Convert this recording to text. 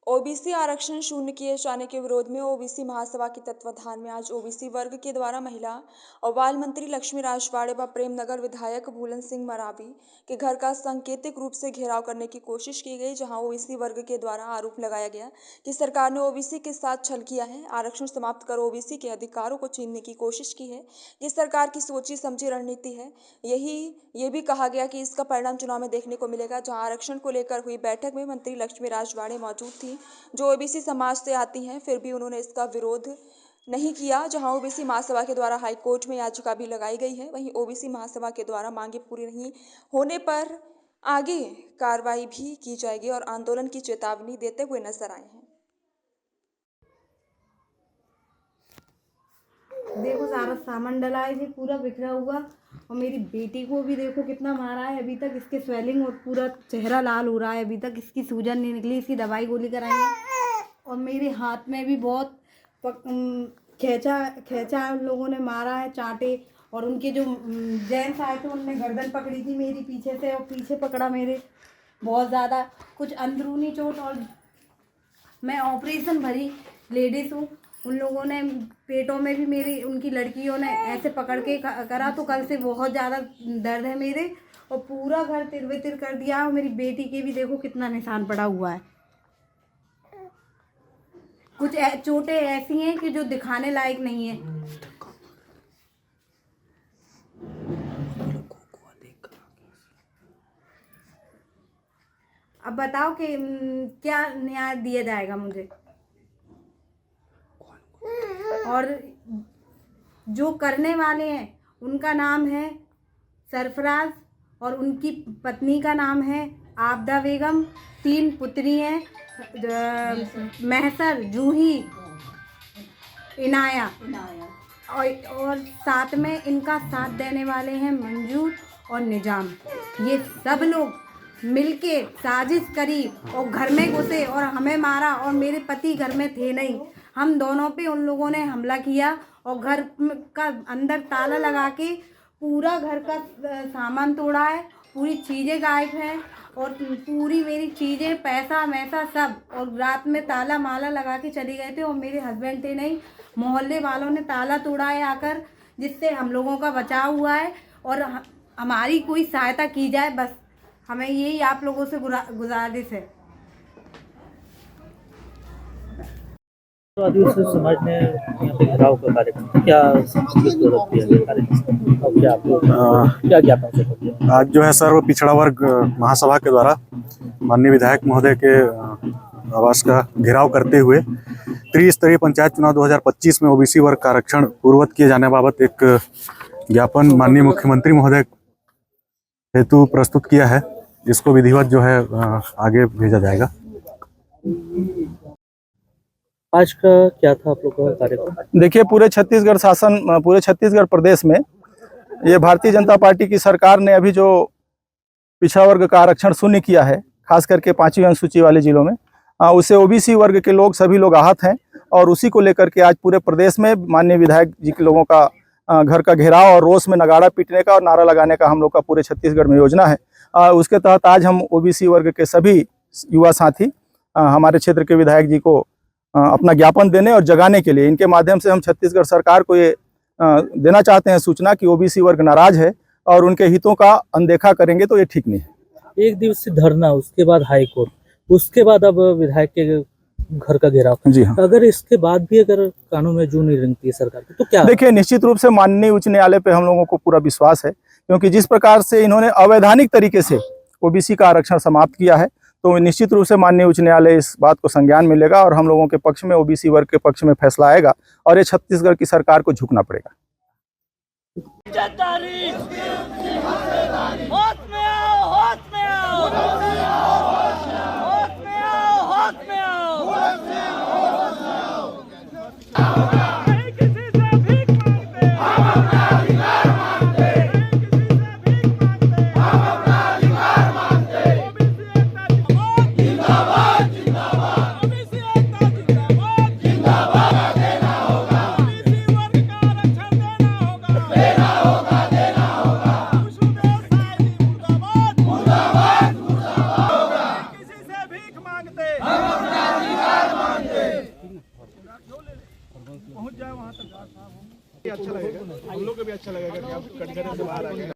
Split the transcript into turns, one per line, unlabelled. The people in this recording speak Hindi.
ओबीसी आरक्षण शून्य किए जाने के विरोध में ओबीसी महासभा के तत्वाधान में आज ओबीसी वर्ग के द्वारा महिला और बाल मंत्री लक्ष्मी राजवाड़े व प्रेमनगर विधायक भूलन सिंह मरावी के घर का सांकेतिक रूप से घेराव करने की कोशिश की गई, जहां ओबीसी वर्ग के द्वारा आरोप लगाया गया कि सरकार ने ओबीसी के साथ छल किया है, आरक्षण समाप्त कर ओबीसी के अधिकारों को छीनने की कोशिश की है। ये सरकार की सोची समझी रणनीति है। ये भी कहा गया कि इसका परिणाम चुनाव में देखने को मिलेगा। जहां आरक्षण को लेकर हुई बैठक में मंत्री लक्ष्मी राजवाड़े मौजूद थी, जो ओबीसी समाज से आती हैं, फिर भी उन्होंने इसका विरोध नहीं किया। जहां ओबीसी महासभा के द्वारा हाईकोर्ट में याचिका भी लगाई गई है, वहीं ओबीसी महासभा के द्वारा मांगे पूरी नहीं होने पर आगे कार्रवाई भी की जाएगी और आंदोलन की चेतावनी देते हुए नजर आए हैं।
देखो सारा सामान डला है जी, पूरा बिखरा हुआ, और मेरी बेटी को भी देखो कितना मारा है। अभी तक इसके स्वेलिंग और पूरा चेहरा लाल हो रहा है, अभी तक इसकी सूजन नहीं निकली, इसकी दवाई गोली कराई है। और मेरे हाथ में भी बहुत खींचा उन लोगों ने, मारा है, चाटे। और उनके जो जेंट्स आए थे उनने गर्दन पकड़ी थी मेरी पीछे से, और पीछे पकड़ा मेरे बहुत ज़्यादा, कुछ अंदरूनी चोट। और मैं ऑपरेशन भरी लेडीज़ हूँ, उन लोगों ने पेटों में भी मेरी, उनकी लड़कियों ने ऐसे पकड़ के करा, तो कल से बहुत ज़्यादा दर्द है मेरे, और पूरा घर तिरबितर कर दिया। और मेरी बेटी के भी देखो कितना निशान पड़ा हुआ है। कुछ चोटें ऐसी हैं कि जो दिखाने लायक नहीं है। अब बताओ कि क्या न्याय दिया जाएगा मुझे। और जो करने वाले हैं उनका नाम है सरफराज, और उनकी पत्नी का नाम है आबदा बेगम। 3 पुत्री हैं, महसर, जूही, इनाया, और साथ में इनका साथ देने वाले हैं मंजूर और निजाम। ये सब लोग मिलके साजिश करी और घर में घुसे और हमें मारा, और मेरे पति घर में थे नहीं। हम दोनों पे उन लोगों ने हमला किया, और घर का अंदर ताला लगा के पूरा घर का सामान तोड़ा है, पूरी चीज़ें गायब हैं, और पूरी मेरी चीज़ें, पैसा वैसा सब। और रात में ताला माला लगा के चले गए थे, और मेरे हस्बैंड थे नहीं। मोहल्ले वालों ने ताला तोड़ा है आकर, जिससे हम लोगों का बचाव हुआ है। और हमारी कोई सहायता की जाए, बस हमें यही आप लोगों से गुजारिश है।
आदिवासी समाज ने यहाँ पे घेराव का कार्यक्रम क्या क्या ज्ञापन
आज जो है सर्व पिछड़ा वर्ग महासभा के द्वारा माननीय विधायक महोदय के आवास का घेराव करते हुए त्रिस्तरीय पंचायत चुनाव 2025 में ओबीसी वर्ग का आरक्षण पूर्ववत किए जाने बाबत एक ज्ञापन माननीय मुख्यमंत्री महोदय हेतु प्रस्तुत किया है। इसको विधिवत जो है आगे भेजा जाएगा।
आज का क्या था आप लोग का कार्यक्रम?
देखिए, पूरे छत्तीसगढ़ प्रदेश में ये भारतीय जनता पार्टी की सरकार ने अभी जो पिछड़ा वर्ग का आरक्षण शून्य किया है, खास करके 5वीं अनुसूची वाले जिलों में, उससे ओबीसी वर्ग के लोग, सभी लोग आहत हैं। और उसी को लेकर के आज पूरे प्रदेश में माननीय विधायक जी के लोगों का घर का घेराव और रोष में नगाड़ा पीटने का और नारा लगाने का हम लोग का पूरे छत्तीसगढ़ में योजना है। उसके तहत आज हम ओबीसी वर्ग के सभी युवा साथी हमारे क्षेत्र के विधायक जी को अपना ज्ञापन देने और जगाने के लिए, इनके माध्यम से हम छत्तीसगढ़ सरकार को ये देना चाहते हैं सूचना कि ओबीसी वर्ग नाराज है और उनके हितों का अनदेखा करेंगे तो ये ठीक नहीं है।
1 दिवसीय धरना, उसके बाद हाईकोर्ट, उसके बाद अब विधायक के घर का घेराव।
जी हाँ।
अगर इसके बाद भी अगर कानून में जू नहीं रंगती है सरकार की, तो क्या?
देखिए, निश्चित रूप से माननीय उच्च न्यायालय पे हम लोगों को पूरा विश्वास है, क्योंकि जिस प्रकार से इन्होंने अवैधानिक तरीके से ओबीसी का आरक्षण समाप्त किया है, तो निश्चित रूप से माननीय उच्च न्यायालय इस बात को संज्ञान में लेगा और हम लोगों के पक्ष में, ओबीसी वर्ग के पक्ष में फैसला आएगा और ये छत्तीसगढ़ की सरकार को झुकना पड़ेगा।
हम अपना
पहुंच जाए वहाँ तक अच्छा लगेगा, हम लोग को भी अच्छा लगेगा कि आप कटघरे से बाहर आ गए।